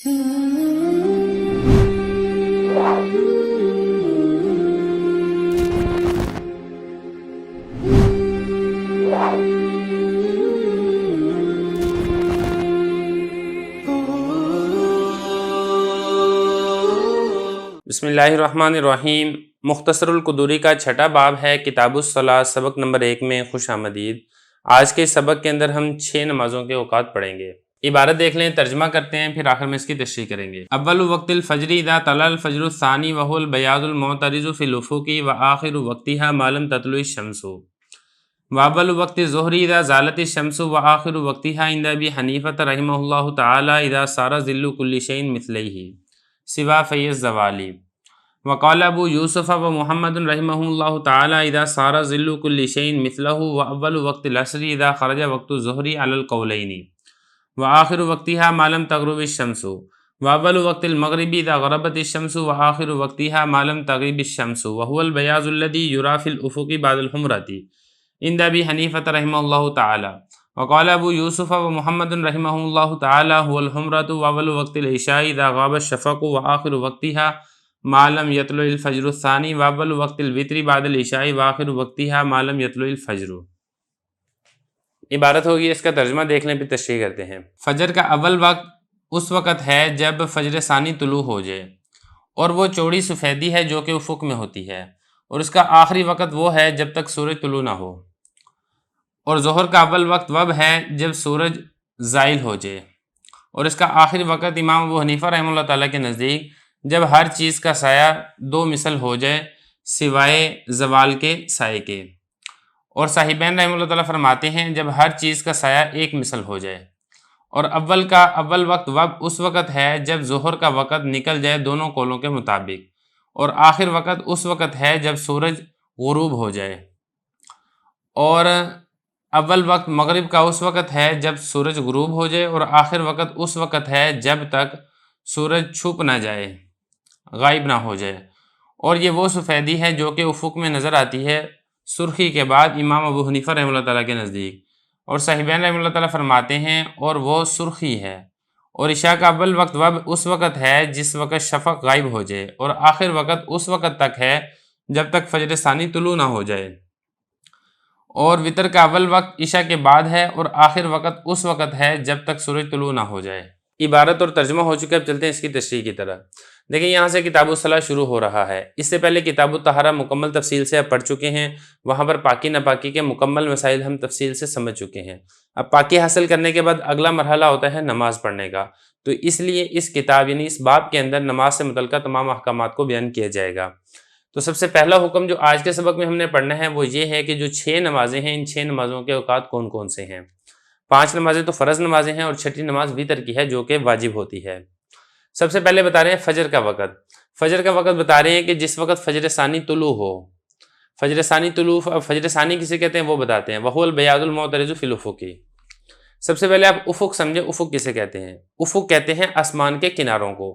بسم اللہ الرحمن الرحیم۔ مختصر القدوری کا چھٹا باب ہے کتاب الصلاۃ، سبق نمبر 1 میں خوش آمدید۔ آج کے سبق کے اندر ہم 6 نمازوں کے اوقات پڑھیں گے۔ عبارت دیکھ لیں، ترجمہ کرتے ہیں، پھر آخر میں اس کی تشریح کریں گے۔ اول وقت الفجر اذا طلع الفجر الثانی وهو البیاض المعترض فی الافق وآخر وقتها ما لم تطلع الشمس، واول وقت الظہر اذا زالت الشمس وآخر وقتها عند ابی حنیفہ رحمہ اللہ تعالی اذا صار ظل كل شیء مثلیہ سوا فی الزوال، وقال ابو یوسف و محمد رحمہ اللہ تعالی اذا صار ظل كل شیء مثلہ، واول وقت العصر اذا خرج وقت الظہر علی القولین، وآخر وقتها ما لم تغرب الشمس، واول وقت المغرب اذا غربت الشمس، وآخر وقتها ما لم تغرب الشمس، وهو البياض الذي يرى في الافق بعد الحمرة عند ابی حنیفہ رحمہ اللہ تعالی، وقال ابو یوسف و محمد رحمہ اللہ تعالی هو الحمرة، واول وقت العشاء اذا غاب الشفق، وآخر وقتها ما لم يطلع الفجر الثانی، واول وقت الوتر بعد العشاء، وآخر وقتها ما لم يطلع الفجر۔ عبارت ہوگی، اس کا ترجمہ دیکھ لیں پھر تشریح کرتے ہیں۔ فجر کا اول وقت اس وقت ہے جب فجر ثانی طلوع ہو جائے، اور وہ چوڑی سفیدی ہے جو کہ افق میں ہوتی ہے، اور اس کا آخری وقت وہ ہے جب تک سورج طلوع نہ ہو، اور ظہر کا اول وقت وہ ہے جب سورج زائل ہو جائے، اور اس کا آخری وقت امام ابو حنیفہ رحمہ اللہ تعالیٰ کے نزدیک جب ہر چیز کا سایہ دو مثل ہو جائے سوائے زوال کے سائے کے، اور صاحبین رحمہ اللہ تعالیٰ فرماتے ہیں جب ہر چیز کا سایہ ایک مثل ہو جائے، اور اول وقت اس وقت ہے جب ظہر کا وقت نکل جائے دونوں قولوں کے مطابق، اور آخر وقت اس وقت ہے جب سورج غروب ہو جائے، اور اول وقت مغرب کا اس وقت ہے جب سورج غروب ہو جائے، اور آخر وقت اس وقت ہے جب تک سورج چھپ نہ جائے، غائب نہ ہو جائے، اور یہ وہ سفیدی ہے جو کہ افق میں نظر آتی ہے سرخی کے بعد امام ابو حنیفہ رحمہ اللہ تعالیٰ کے نزدیک، اور صاحبین رحمہ اللہ تعالیٰ فرماتے ہیں اور وہ سرخی ہے، اور عشاء کا اول وقت اس وقت ہے جس وقت شفق غائب ہو جائے، اور آخر وقت اس وقت تک ہے جب تک فجر ثانی طلوع نہ ہو جائے، اور وتر کا اول وقت عشاء کے بعد ہے، اور آخر وقت اس وقت ہے جب تک سورج طلوع نہ ہو جائے۔ عبارت اور ترجمہ ہو چکا، اب چلتے ہیں اس کی تشریح کی طرح۔ دیکھیں یہاں سے کتاب الصلاۃ شروع ہو رہا ہے۔ اس سے پہلے کتاب الطہارہ مکمل تفصیل سے آپ پڑھ چکے ہیں، وہاں پر پاکی ناپاکی کے مکمل مسائل ہم تفصیل سے سمجھ چکے ہیں۔ اب پاکی حاصل کرنے کے بعد اگلا مرحلہ ہوتا ہے نماز پڑھنے کا، تو اس لیے اس کتاب یعنی اس باب کے اندر نماز سے متعلقہ تمام احکامات کو بیان کیا جائے گا۔ تو سب سے پہلا حکم جو آج کے سبق میں ہم نے پڑھنا ہے وہ یہ ہے کہ جو 6 نمازیں ہیں، ان 6 نمازوں کے اوقات کون کون سے ہیں۔ 5 نمازیں تو فرض نمازیں ہیں، اور 6ٹھی نماز وتر کی ہے جو کہ واجب ہوتی ہے۔ سب سے پہلے بتا رہے ہیں فجر کا وقت۔ فجر کا وقت بتا رہے ہیں کہ جس وقت فجر ثانی طلوع ہو۔ فجر ثانی کسے کہتے ہیں وہ بتاتے ہیں۔ وَهُوَ الْبَيَاضُ الْمُعْتَرِضُ فِي الْأُفُقِ۔ سب سے پہلے آپ افق سمجھیں، افق کسے کہتے ہیں؟ افق کہتے ہیں آسمان کے کناروں کو۔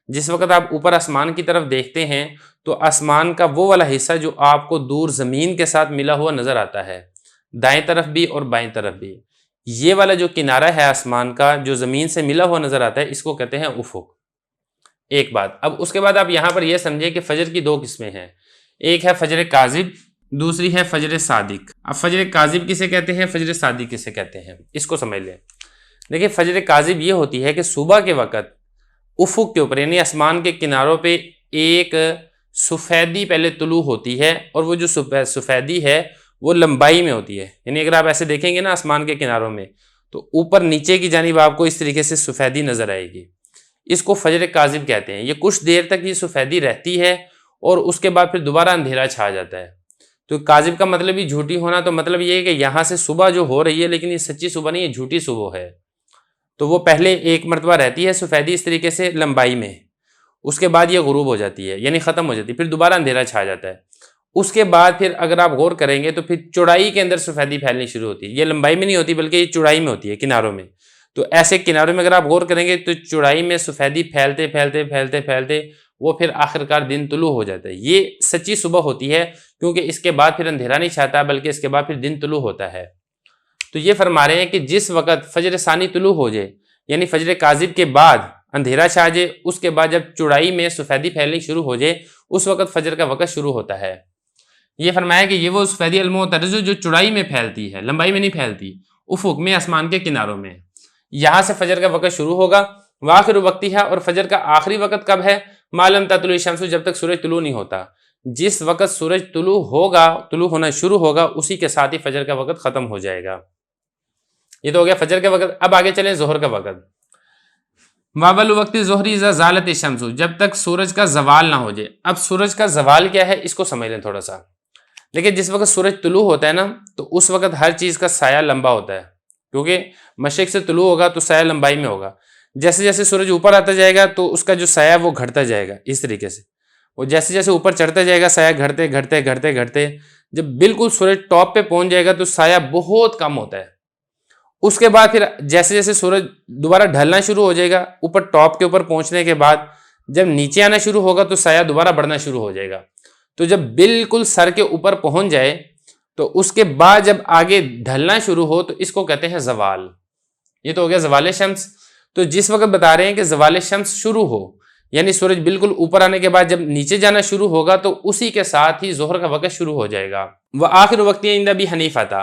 جس وقت آپ اوپر آسمان کی طرف دیکھتے ہیں تو آسمان کا وہ والا حصہ جو آپ کو دور زمین کے ساتھ ملا ہوا نظر آتا ہے، دائیں طرف بھی اور بائیں طرف بھی، یہ والا جو کنارہ ہے آسمان کا جو زمین سے ملا ہوا نظر آتا ہے، اس کو کہتے ہیں افق۔ ایک بات۔ اب اس کے بعد آپ یہاں پر یہ سمجھیں کہ فجر کی 2 قسمیں ہیں، ایک ہے فجر کاذب، دوسری ہے فجر صادق۔ اب فجر کاذب کسے کہتے ہیں، فجر صادق کسے کہتے ہیں، اس کو سمجھ لیں۔ دیکھیں فجر کاذب یہ ہوتی ہے کہ صبح کے وقت افق کے اوپر یعنی آسمان کے کناروں پہ ایک سفیدی پہلے طلوع ہوتی ہے، اور وہ جو سفیدی ہے وہ لمبائی میں ہوتی ہے، یعنی اگر آپ ایسے دیکھیں گے نا آسمان کے کناروں میں تو اوپر نیچے کی جانب آپ کو اس طریقے سے سفیدی نظر آئے گی، اس کو فجر کاذب کہتے ہیں۔ یہ کچھ دیر تک یہ سفیدی رہتی ہے اور اس کے بعد پھر دوبارہ اندھیرا چھا جاتا ہے۔ تو کاذب کا مطلب ہی جھوٹی ہونا، تو مطلب یہ ہے کہ یہاں سے صبح جو ہو رہی ہے لیکن یہ سچی صبح نہیں، یہ جھوٹی صبح ہے۔ تو وہ پہلے ایک مرتبہ رہتی ہے سفیدی اس طریقے سے لمبائی میں، اس کے بعد یہ غروب ہو جاتی ہے یعنی ختم ہو جاتی ہے، پھر دوبارہ اندھیرا چھا جاتا ہے۔ اس کے بعد پھر اگر آپ غور کریں گے تو پھر چوڑائی کے اندر سفیدی پھیلنی شروع ہوتی ہے، یہ لمبائی میں نہیں ہوتی بلکہ یہ چوڑائی میں ہوتی ہے، کناروں میں۔ تو ایسے کناروں میں اگر آپ غور کریں گے تو چوڑائی میں سفیدی پھیلتے پھیلتے پھیلتے پھیلتے وہ پھر آخرکار دن طلوع ہو جاتا ہے۔ یہ سچی صبح ہوتی ہے کیونکہ اس کے بعد پھر اندھیرا نہیں چھاتا بلکہ اس کے بعد پھر دن طلوع ہوتا ہے۔ تو یہ فرما رہے ہیں کہ جس وقت فجر ثانی طلوع ہو جائے یعنی فجر کاذب کے بعد اندھیرا چھا جائے، اس کے بعد جب چوڑائی میں سفیدی پھیلنی شروع ہو جائے، اس وقت فجر کا وقت شروع ہوتا ہے۔ یہ فرمایا کہ یہ وہ سفیدی المعترض جو چوڑائی میں پھیلتی ہے، لمبائی میں نہیں پھیلتی، افق میں، آسمان کے کناروں میں، یہاں سے فجر کا وقت شروع ہوگا۔ وآخر وقتها، اور فجر کا آخری وقت کب ہے؟ ما لم تطلع الشمس، جب تک سورج طلوع نہیں ہوتا۔ جس وقت سورج طلوع ہونا شروع ہوگا، اسی کے ساتھ ہی فجر کا وقت ختم ہو جائے گا۔ یہ تو ہو گیا فجر کا وقت۔ اب آگے چلیں ظہر کا وقت۔ وَأَوَّلُ وَقْتِ الظُّهْرِ إِذَا زَالَتِ الشَّمْسُ، جب تک سورج کا زوال نہ ہو جائے۔ اب سورج کا زوال کیا ہے اس کو سمجھ لیں تھوڑا سا۔ لیکن جس وقت سورج طلوع ہوتا ہے نا، تو اس وقت ہر چیز کا سایہ لمبا ہوتا ہے، کیونکہ مشرق سے طلوع ہوگا تو سایہ لمبائی میں ہوگا۔ جیسے جیسے سورج اوپر آتا جائے گا تو اس کا جو سایہ وہ گھٹتا جائے گا، اس طریقے سے وہ جیسے جیسے اوپر چڑھتا جائے گا سایہ گھٹتے گھٹتے گھٹتے گھٹتے جب بالکل سورج ٹاپ پہ پہنچ جائے گا تو سایہ بہت کم ہوتا ہے۔ اس کے بعد پھر جیسے جیسے سورج دوبارہ ڈھلنا شروع ہو جائے گا، اوپر ٹاپ کے اوپر پہنچنے کے بعد جب نیچے آنا شروع ہوگا تو سایہ دوبارہ بڑھنا شروع ہو جائے گا۔ تو جب بالکل سر کے اوپر پہنچ جائے تو اس کے بعد جب آگے ڈھلنا شروع ہو تو اس کو کہتے ہیں زوال۔ یہ تو ہو گیا زوال شمس۔ تو جس وقت بتا رہے ہیں کہ زوال شمس شروع ہو، یعنی سورج بالکل اوپر آنے کے بعد جب نیچے جانا شروع ہوگا تو اسی کے ساتھ ہی ظہر کا وقت شروع ہو جائے گا۔ وآخر وقت عند ابی حنیفہ تھا،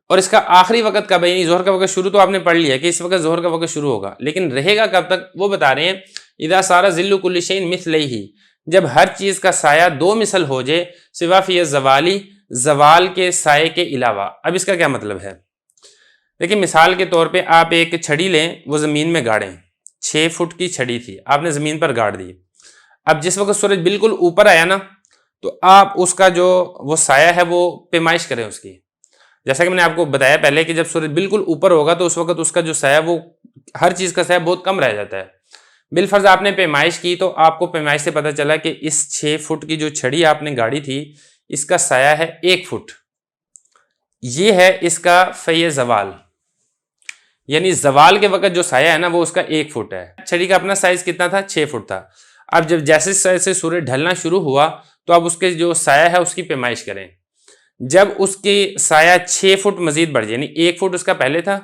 اور اس کا آخری وقت کب ہے؟ یعنی ظہر کا وقت شروع تو آپ نے پڑھ لیا کہ اس وقت ظہر کا وقت شروع ہوگا، لیکن رہے گا کب تک وہ بتا رہے ہیں۔ اذا صار ظل کل شیء مثلیہ، جب ہر چیز کا سایہ دو مثل ہو جائے، سوا فی الزوالی، زوال کے سائے کے علاوہ۔ اب اس کا کیا مطلب ہے؟ لیکن مثال کے طور پہ آپ ایک چھڑی لیں، وہ زمین میں گاڑیں، 6 فٹ کی چھڑی تھی، آپ نے زمین پر گاڑ دی۔ اب جس وقت سورج بالکل اوپر آیا نا، تو آپ اس کا جو وہ سایہ ہے وہ پیمائش کریں اس کی۔ جیسا کہ میں نے آپ کو بتایا پہلے کہ جب سورج بالکل اوپر ہوگا تو اس وقت اس کا جو سایہ وہ ہر چیز کا سایہ بہت کم رہ جاتا ہے۔ بالفرض آپ نے پیمائش کی تو آپ کو پیمائش سے پتہ چلا کہ اس 6 فٹ کی جو چھڑی آپ نے گاڑی تھی اس کا سایہ ہے 1 فٹ۔ یہ ہے اس کا فی زوال، یعنی زوال کے وقت جو سایہ ہے نا وہ اس کا 1 فٹ ہے۔ چھڑی کا اپنا سائز کتنا تھا؟ 6 فٹ تھا۔ اب جب جیسے جیسے سورج ڈھلنا شروع ہوا تو اب اس کے جو سایہ ہے اس کی پیمائش کریں۔ جب اس کی سایہ 6 فٹ مزید بڑھ جائے، یعنی 1 فٹ اس کا پہلے تھا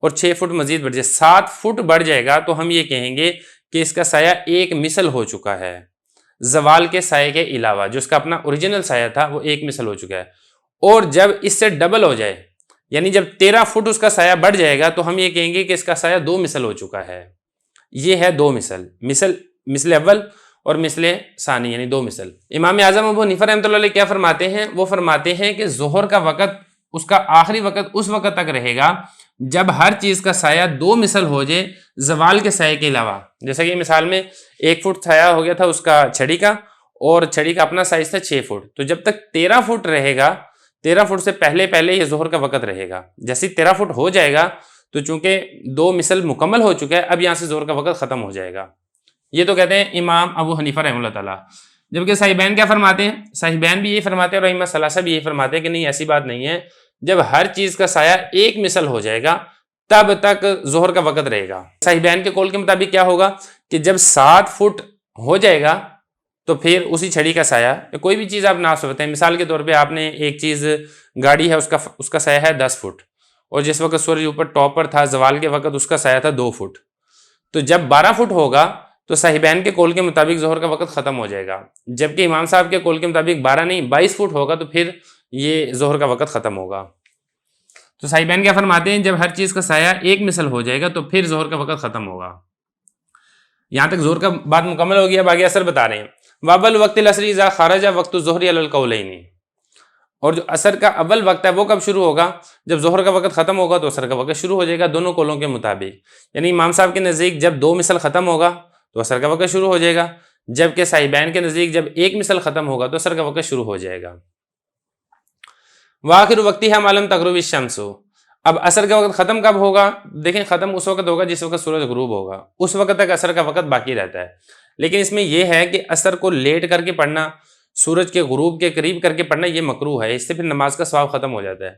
اور 6 فٹ مزید بڑھ جائے، 7 فٹ بڑھ جائے گا تو ہم یہ کہیں گے کہ اس کا سایہ ایک مثل ہو چکا ہے، زوال کے سایہ کے علاوہ جو اس کا اپنا اوریجنل سایہ تھا وہ ایک مثل ہو چکا ہے۔ اور جب اس سے ڈبل ہو جائے، یعنی جب 13 فٹ اس کا سایہ بڑھ جائے گا تو ہم یہ کہیں گے کہ اس کا سایہ 2 مثل ہو چکا ہے۔ یہ ہے 2 مثل اول اور مثل ثانی، یعنی 2 مثل۔ امام اعظم ابو حنیفہ رحمۃ اللہ علیہ کیا فرماتے ہیں؟ وہ فرماتے ہیں کہ ظہر کا وقت، اس کا آخری وقت اس وقت تک رہے گا جب ہر چیز کا سایہ 2 مثل ہو جائے زوال کے سایہ کے علاوہ۔ جیسا کہ مثال میں 1 فٹ سایہ ہو گیا تھا اس کا چھڑی کا، اور چھڑی کا اپنا سائز تھا 6 فٹ، تو جب تک 13 فٹ رہے گا، 13 فٹ سے پہلے یہ ظہر کا وقت رہے گا۔ جیسے 13 فٹ ہو جائے گا تو چونکہ 2 مثل مکمل ہو چکا ہے، اب یہاں سے ظہر کا وقت ختم ہو جائے گا۔ یہ تو کہتے ہیں امام ابو حنیفہ رحمہ اللہ تعالیٰ۔ جبکہ صاحبین کیا فرماتے ہیں؟ صاحبین بھی یہی فرماتے ہیں اور ائمہ ثلاثہ بھی یہی فرماتے ہیں کہ نہیں، ایسی بات نہیں ہے، جب ہر چیز کا سایہ ایک مثل ہو جائے گا تب تک ظہر کا وقت رہے گا۔ صاحبین کے قول کے مطابق کیا ہوگا کہ جب 7 فٹ ہو جائے گا تو پھر اسی چھڑی کا سایہ، کوئی بھی چیز آپ ناپ سکتے ہیں، مثال کے طور پہ آپ نے ایک چیز گاڑی ہے، اس کا سایہ ہے 10 فٹ، اور جس وقت سورج اوپر ٹاپ پر تھا زوال کے وقت اس کا سایہ تھا 2 فٹ، تو جب 12 فٹ ہوگا تو صاحبین کے قول کے مطابق ظہر کا وقت ختم ہو جائے گا، جبکہ امام صاحب کے قول کے مطابق 12 نہیں 22 فٹ ہوگا تو پھر یہ ظہر کا وقت ختم ہوگا۔ تو صاحبین کیا فرماتے ہیں؟ جب ہر چیز کا سایہ ایک مثل ہو جائے گا تو پھر ظہر کا وقت ختم ہوگا۔ یہاں تک ظہر کا بات مکمل ہو گیا، اب آگے اثر بتا رہے ہیں۔ وابل وقت العصر اذا خرج وقت الظہر علی القولین، اور جو عصر کا اول وقت ہے وہ کب شروع ہوگا؟ جب ظہر کا وقت ختم ہوگا تو عصر کا وقت شروع ہو جائے گا، دونوں قولوں کے مطابق۔ یعنی امام صاحب کے نزدیک جب 2 مثل ختم ہوگا تو عصر کا وقت شروع ہو جائے گا، جبکہ صاحبین کے نزدیک جب 1 مثل ختم ہوگا تو عصر کا وقت شروع ہو جائے گا۔ وآخر وقتها ما لم تغرب الشمس، اب عصر کا وقت ختم کب ہوگا؟ دیکھیں ختم اس وقت ہوگا جس وقت سورج غروب ہوگا، اس وقت تک عصر کا وقت باقی رہتا ہے۔ لیکن اس میں یہ ہے کہ عصر کو لیٹ کر کے پڑھنا، سورج کے غروب کے قریب کر کے پڑھنا یہ مکروہ ہے، اس سے پھر نماز کا ثواب ختم ہو جاتا ہے۔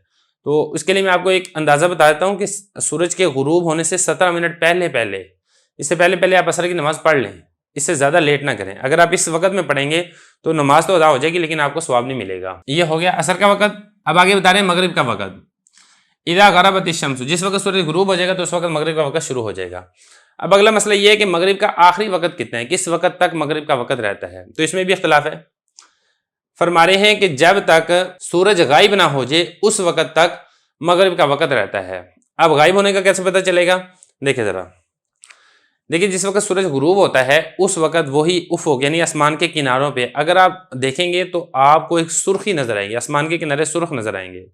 تو اس کے لیے میں آپ کو ایک اندازہ بتا دیتا ہوں کہ سورج کے غروب ہونے سے 17 منٹ پہلے اس سے پہلے آپ عصر کی نماز پڑھ لیں، اس سے زیادہ لیٹ نہ کریں۔ اگر آپ اس وقت میں پڑھیں گے تو نماز تو ادا ہو جائے گی لیکن آپ کو ثواب نہیں ملے گا۔ یہ ہو گیا عصر کا وقت۔ اب آگے بتا رہے ہیں مغرب کا وقت۔ اذا غربت الشمس، جس وقت سورج غروب ہو جائے گا تو اس وقت مغرب کا وقت شروع ہو جائے گا۔ اب اگلا مسئلہ یہ ہے کہ مغرب کا آخری وقت کتنا ہے، کس وقت تک مغرب کا وقت رہتا ہے، تو اس میں بھی اختلاف ہے۔ فرما رہے ہیں کہ جب تک سورج غائب نہ ہو جائے اس وقت تک مغرب کا وقت رہتا ہے۔ اب غائب ہونے کا کیسے پتہ چلے گا؟ دیکھیں ذرا، دیکھیں جس وقت سورج غروب ہوتا ہے اس وقت وہی افق یعنی آسمان کے کناروں پہ اگر آپ دیکھیں گے تو آپ کو ایک سرخی نظر آئے گی، آسمان کے کنارے سرخ نظر آئیں گے۔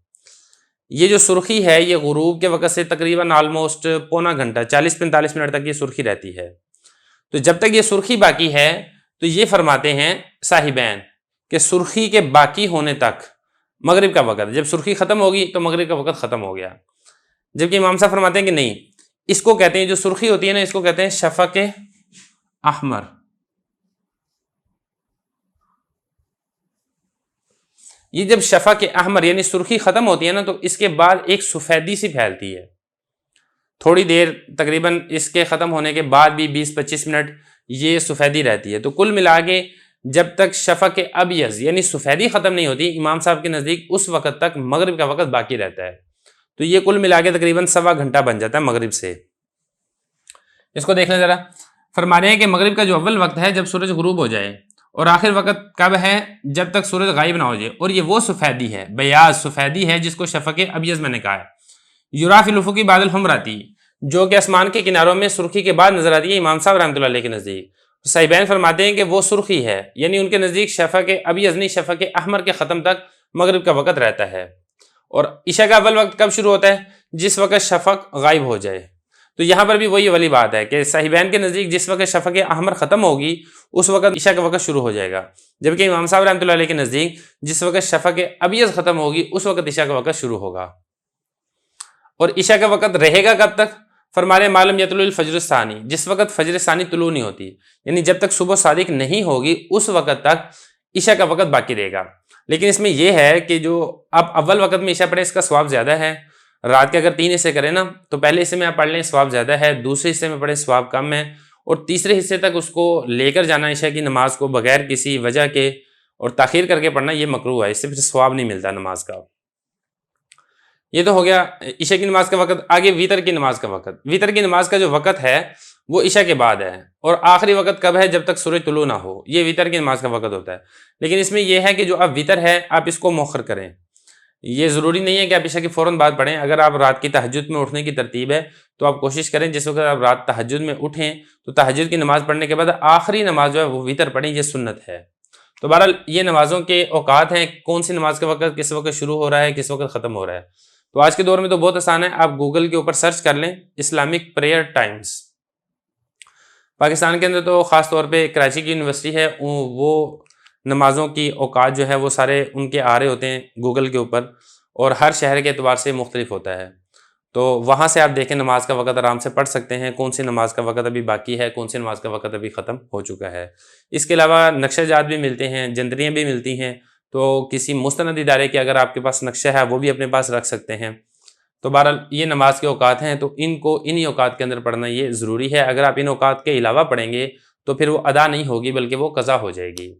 یہ جو سرخی ہے یہ غروب کے وقت سے تقریباً آلموسٹ پونا گھنٹہ 40-45 منٹ تک یہ سرخی رہتی ہے۔ تو جب تک یہ سرخی باقی ہے تو یہ فرماتے ہیں صاحبین کہ سرخی کے باقی ہونے تک مغرب کا وقت، جب سرخی ختم ہوگی تو مغرب کا وقت ختم ہو گیا۔ جبکہ امام صاحب فرماتے ہیں کہ نہیں، اس کو کہتے ہیں جو سرخی ہوتی ہے نا، اس کو کہتے ہیں شفق احمر۔ یہ جب شفق احمر یعنی سرخی ختم ہوتی ہے نا تو اس کے بعد ایک سفیدی سی پھیلتی ہے، تھوڑی دیر تقریباً اس کے ختم ہونے کے بعد بھی 20-25 منٹ یہ سفیدی رہتی ہے۔ تو کل ملا کے جب تک شفق ابیض یعنی سفیدی ختم نہیں ہوتی امام صاحب کے نزدیک اس وقت تک مغرب کا وقت باقی رہتا ہے۔ تو یہ کل ملا کے تقریباً 1.25 گھنٹہ بن جاتا ہے مغرب سے۔ اس کو دیکھ لیں ذرا، فرما رہے ہیں کہ مغرب کا جو اول وقت ہے جب سورج غروب ہو جائے، اور آخر وقت کب ہے؟ جب تک سورج غائب نہ ہو جائے، اور یہ وہ سفیدی ہے، بیاض سفیدی ہے جس کو شفق ابیض میں نے کہا ہے۔ یرا فی الافق بعد الحمراتی، جو کہ آسمان کے کناروں میں سرخی کے بعد نظر آتی ہے امام صاحب رحمۃ اللہ علیہ کے نزدیک۔ صاحبین فرماتے ہیں کہ وہ سرخی ہے، یعنی ان کے نزدیک شفق ابیض نہیں شفق احمر کے ختم تک مغرب کا وقت رہتا ہے۔ اور عشاء کا اول وقت کب شروع ہوتا ہے؟ جس وقت شفق غائب ہو جائے۔ تو یہاں پر بھی وہی والی بات ہے کہ صاحبین کے نزدیک جس وقت شفق احمر ختم ہوگی اس وقت عشاء کا وقت شروع ہو جائے گا، جبکہ امام صاحب رحمۃ اللہ علیہ کے نزدیک جس وقت شفق ابیض ختم ہوگی اس وقت عشاء کا وقت شروع ہوگا۔ اور عشاء کا وقت رہے گا کب تک؟ فرما رہے معلوم یطلع الفجر الثانی، جس وقت فجر ثانی طلوع نہیں ہوتی، یعنی جب تک صبح صادق نہیں ہوگی اس وقت تک عشاء کا وقت باقی رہے گا۔ لیکن اس میں یہ ہے کہ جو آپ اول وقت میں عشاء پڑھیں اس کا ثواب زیادہ ہے۔ رات کے اگر 3 حصے کریں نا تو پہلے حصے میں آپ پڑھ لیں ثواب زیادہ ہے، دوسرے حصے میں پڑھیں ثواب کم ہے، اور تیسرے حصے تک اس کو لے کر جانا عشاء کی نماز کو بغیر کسی وجہ کے اور تاخیر کر کے پڑھنا یہ مکروہ ہے، اس سے پھر ثواب نہیں ملتا نماز کا۔ یہ تو ہو گیا عشاء کی نماز کا وقت۔ آگے وتر کی نماز کا وقت۔ وتر کی نماز کا جو وقت ہے وہ عشاء کے بعد ہے، اور آخری وقت کب ہے؟ جب تک سورج طلوع نہ ہو، یہ وتر کی نماز کا وقت ہوتا ہے۔ لیکن اس میں یہ ہے کہ جو اب وتر ہے آپ اس کو مؤخر کریں، یہ ضروری نہیں ہے کہ آپ عشاء کی فوراً بعد پڑھیں۔ اگر آپ رات کی تہجد میں اٹھنے کی ترتیب ہے تو آپ کوشش کریں جس وقت آپ رات تہجد میں اٹھیں تو تہجد کی نماز پڑھنے کے بعد آخری نماز جو ہے وہ وتر پڑھیں، یہ سنت ہے۔ تو بہرحال یہ نمازوں کے اوقات ہیں، کون سی نماز کا وقت کس وقت شروع ہو رہا ہے کس وقت ختم ہو رہا ہے۔ تو آج کے دور میں تو بہت آسان ہے، آپ گوگل کے اوپر سرچ کر لیں اسلامک پریئر ٹائمز۔ پاکستان کے اندر تو خاص طور پہ کراچی کی یونیورسٹی ہے، وہ نمازوں کی اوقات جو ہے وہ سارے ان کے آ رہے ہوتے ہیں گوگل کے اوپر، اور ہر شہر کے اعتبار سے مختلف ہوتا ہے۔ تو وہاں سے آپ دیکھیں نماز کا وقت آرام سے پڑھ سکتے ہیں، کون سی نماز کا وقت ابھی باقی ہے، کون سی نماز کا وقت ابھی ختم ہو چکا ہے۔ اس کے علاوہ نقشہ جات بھی ملتے ہیں، جنتریاں بھی ملتی ہیں، تو کسی مستند ادارے کے اگر آپ کے پاس نقشہ ہے وہ بھی اپنے پاس رکھ سکتے ہیں۔ تو بہرحال یہ نماز کے اوقات ہیں، تو ان کو انہی اوقات کے اندر پڑھنا یہ ضروری ہے۔ اگر آپ ان اوقات کے علاوہ پڑھیں گے تو پھر وہ ادا نہیں ہوگی بلکہ وہ قضا ہو جائے گی۔